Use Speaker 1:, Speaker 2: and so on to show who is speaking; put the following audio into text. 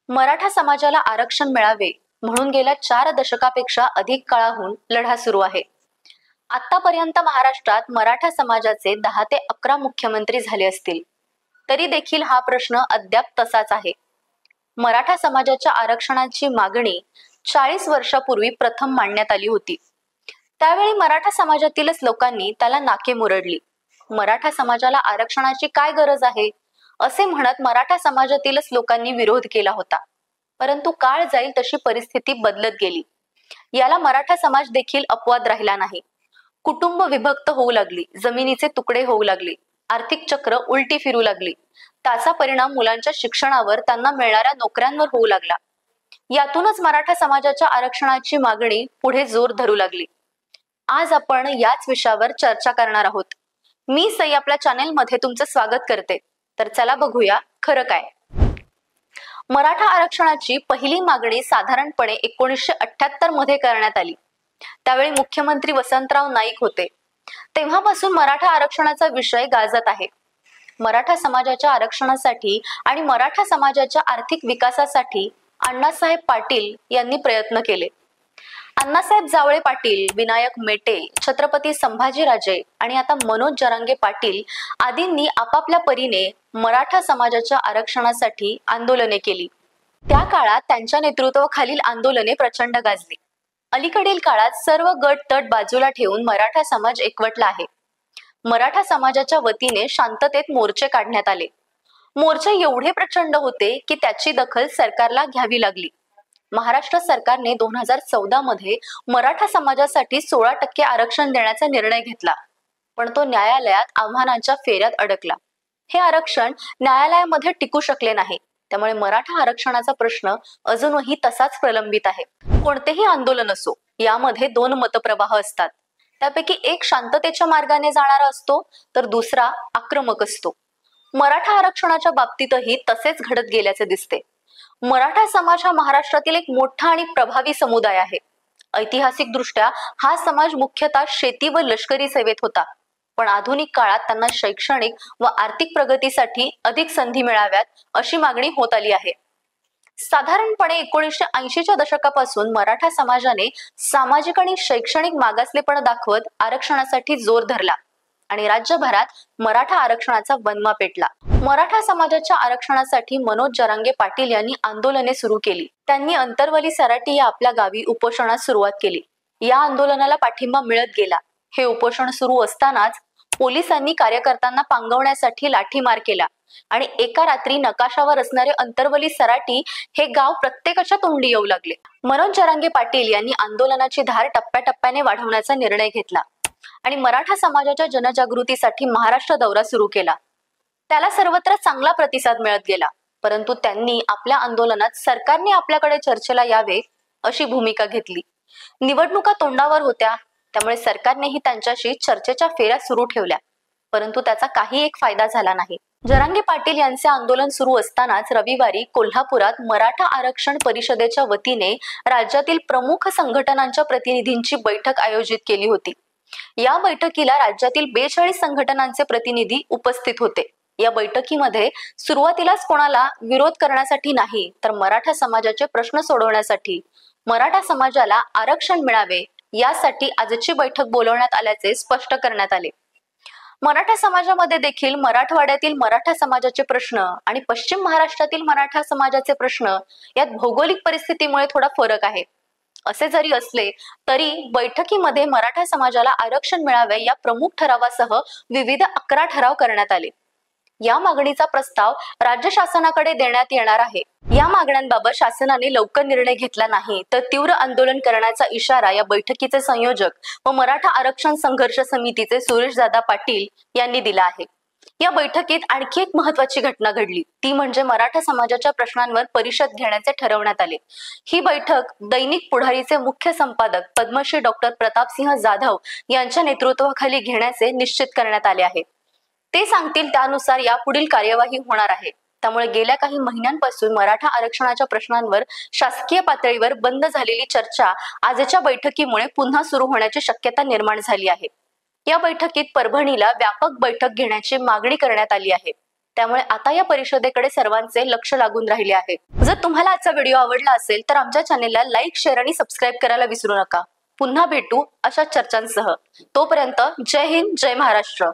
Speaker 1: मराठा समाजाला आरक्षण मिळावे म्हणून गेल्या 4 दशकापेक्षा अधिक काळाहून लढा सुरू आहे. आतापर्यंत महाराष्ट्रात मराठा समाजाचे 10 ते 11 मुख्यमंत्री झाले असतील, तरी देखील हा प्रश्न अद्याप तसाच आहे. मराठा समाजाच्या आरक्षणाची मागणी 40 वर्षापूर्वी प्रथम मांडण्यात आली होती. त्यावेळी मराठा समाजातीलच लोकांनी त्याला नाके मुरडली. मराठा समाजाला आरक्षणाची काय गरज आहे असे म्हणत मराठा समाजातीलच लोकांनी विरोध केला होता. परंतु काळ जाईल तशी परिस्थिती बदलत गेली. याला मराठा समाज देखील अपवाद राहिला नाही. कुटुंब विभक्त होऊ लागली, जमिनीचे तुकडे होऊ लागले, आर्थिक चक्र उलटी फिरू लागली. त्याचा परिणाम मुलांच्या शिक्षणावर, त्यांना मिळणाऱ्या नोकऱ्यांवर होऊ लागला. यातूनच मराठा समाजाच्या आरक्षणाची मागणी पुढे जोर धरू लागली. आज आपण याच विषयावर चर्चा करणार आहोत. मी सई आपल्या चॅनेलमध्ये तुमचं स्वागत करते. तर चला बघूया खरं काय. मराठा आरक्षणाची पहिली मागणी साधारणपणे 1978 मध्ये करण्यात आली. त्यावेळी मुख्यमंत्री वसंतराव नाईक होते. तेव्हापासून मराठा आरक्षणाचा विषय गाजत आहे. मराठा समाजाच्या आरक्षणासाठी आणि मराठा समाजाच्या आर्थिक विकासासाठी अण्णासाहेब पाटील यांनी प्रयत्न केले. अण्णासाहेब जावळे पाटील, विनायक मेटे, छत्रपती संभाजीराजे आणि आता मनोज जरांगे पाटील आदींनी आपापल्या परीने मराठा समाजाच्या आरक्षणासाठी आंदोलने केली. त्या काळात त्यांच्या नेतृत्वाखालील आंदोलने प्रचंड गाजली. अलीकडील काळात सर्व गट तट बाजूला ठेवून मराठा समाज एकवटला आहे. मराठा समाजाच्या वतीने शांततेत मोर्चे काढण्यात आले. मोर्चे एवढे प्रचंड होते की त्याची दखल सरकारला घ्यावी लागली. महाराष्ट्र सरकारने 2014 मध्ये मराठा समाजासाठी 16% आरक्षण देण्याचा निर्णय घेतला, पण तो न्यायालयात आव्हानांच्या फेऱ्यात अडकला. हे आरक्षण न्यायालयामध्ये टिकू शकले नाही. त्यामुळे मराठा आरक्षणाचा प्रश्न अजूनही तसाच प्रलंबित आहे. कोणतेही आंदोलन असो, यामध्ये 2 मतप्रवाह असतात. त्यापैकी एक शांततेच्या मार्गाने जाणारा असतो, तर दुसरा आक्रमक असतो. मराठा आरक्षणाच्या बाबतीतही तसेच घडत गेल्याचे दिसते. मराठा समाज हा महाराष्ट्रातील एक मोठा आणि प्रभावी समुदाय आहे. ऐतिहासिक दृष्ट्या हा समाज मुख्यतः शेती व लष्करी सेवेत होता, पण आधुनिक काळात त्यांना शैक्षणिक व आर्थिक प्रगतीसाठी अधिक संधी मिळाव्यात अशी मागणी होत आली आहे. साधारणपणे 1980च्या दशकापासून मराठा समाजाने सामाजिक आणि शैक्षणिक मागासलेपण दाखवत आरक्षणासाठी जोर धरला आणि राज्यभरात मराठा आरक्षणाचा वनवा पेटला. मराठा समाजाच्या आरक्षणासाठी मनोज जरांगे पाटील यांनी आंदोलने सुरू केली. त्यांनी अंतरवली सराटी या आपल्या गावी उपोषणास सुरुवात केली. या आंदोलनाला पाठिंबा मिळत गेला. हे उपोषण सुरू असतानाच पोलिसांनी कार्यकर्त्यांना पांगवण्यासाठी लाठीमार केला आणि एका रात्री नकाशावर असणारे अंतरवली सराटी हे गाव प्रत्येकाच्या तोंडी येऊ लागले. मनोज जरांगे पाटील यांनी आंदोलनाची धार टप्प्याटप्प्याने वाढवण्याचा निर्णय घेतला आणि मराठा समाजाच्या जनजागृतीसाठी महाराष्ट्र दौरा सुरू केला. त्याला सर्वत्र चांगला प्रतिसाद मिळत गेला. परंतु त्यांनी आपल्या आंदोलनात सरकारने आपल्याकडे चर्चेला यावे अशी भूमिका घेतली. निवडणुका तोंडावर होत्या, त्यामुळे सरकारनेही त्यांच्याशी चर्चेच्या फेऱ्या सुरू ठेवल्या. परंतु त्याचा काही एक फायदा झाला नाही. जरांगे पाटील यांचे आंदोलन सुरू असतानाच रविवारी कोल्हापुरात मराठा आरक्षण परिषदेच्या वतीने राज्यातील प्रमुख संघटनांच्या प्रतिनिधींची बैठक आयोजित केली होती. या बैठकीला राज्यातील 42 संघटनांचे प्रतिनिधी उपस्थित होते. या बैठकीमध्ये सुरुवातीलाच कोणाला विरोध करण्यासाठी नाही, तर मराठा समाजाचे प्रश्न सोडवण्यासाठी, मराठा समाजाला आरक्षण मिळावे यासाठी आजची बैठक बोलवण्यात आल्याचे स्पष्ट करण्यात आले. मराठा समाजामध्ये देखील मराठवाड्यातील मराठा समाजाचे प्रश्न आणि पश्चिम महाराष्ट्रातील मराठा समाजाचे प्रश्न यात भौगोलिक परिस्थितीमुळे थोडा फरक आहे. असे जरी असले तरी बैठकीमध्ये मराठा समाजाला आरक्षण मिळावे या प्रमुख ठरावासह विविध 11 ठराव करण्यात आले. या मागणीचा प्रस्ताव राज्य शासनाकडे देण्यात येणार आहे. या मागण्यांबाबत शासनाने लवकर निर्णय घेतला नाही तर तीव्र आंदोलन करण्याचा इशारा या बैठकीचे संयोजक व मराठा आरक्षण संघर्ष समितीचे सुरेशदादा पाटील यांनी दिला आहे. या बैठकीत आणखी एक महत्वाची घटना घडली, ती म्हणजे मराठा समाजाच्या प्रश्नांवर परिषद घेण्याचे ठरवण्यात आले. ही बैठक दैनिक पुढारीचे मुख्य संपादक पद्मश्री डॉक्टर प्रतापसिंह जाधव यांच्या नेतृत्वाखाली घेण्याचे निश्चित करण्यात आले आहे. ते सांगतील त्यानुसार यापुढील कार्यवाही होणार आहे. त्यामुळे गेल्या काही महिन्यांपासून मराठा आरक्षणाच्या प्रश्नांवर शासकीय पातळीवर बंद झालेली चर्चा आजच्या बैठकीमुळे पुन्हा सुरू होण्याची शक्यता निर्माण झाली आहे. या बैठकीत परभणीला व्यापक बैठक घेण्याची मागणी करण्यात आली आहे. त्यामुळे आता या परिषदेकडे सर्वांचे लक्ष लागून राहिले आहे. जर तुम्हाला आजचा व्हिडिओ आवडला असेल तर आमच्या चॅनेलला लाईक, शेअर आणि सबस्क्राईब करायला विसरू नका. पुन्हा भेटू अशा चर्चांसह. तोपर्यंत जय हिंद, जय महाराष्ट्र.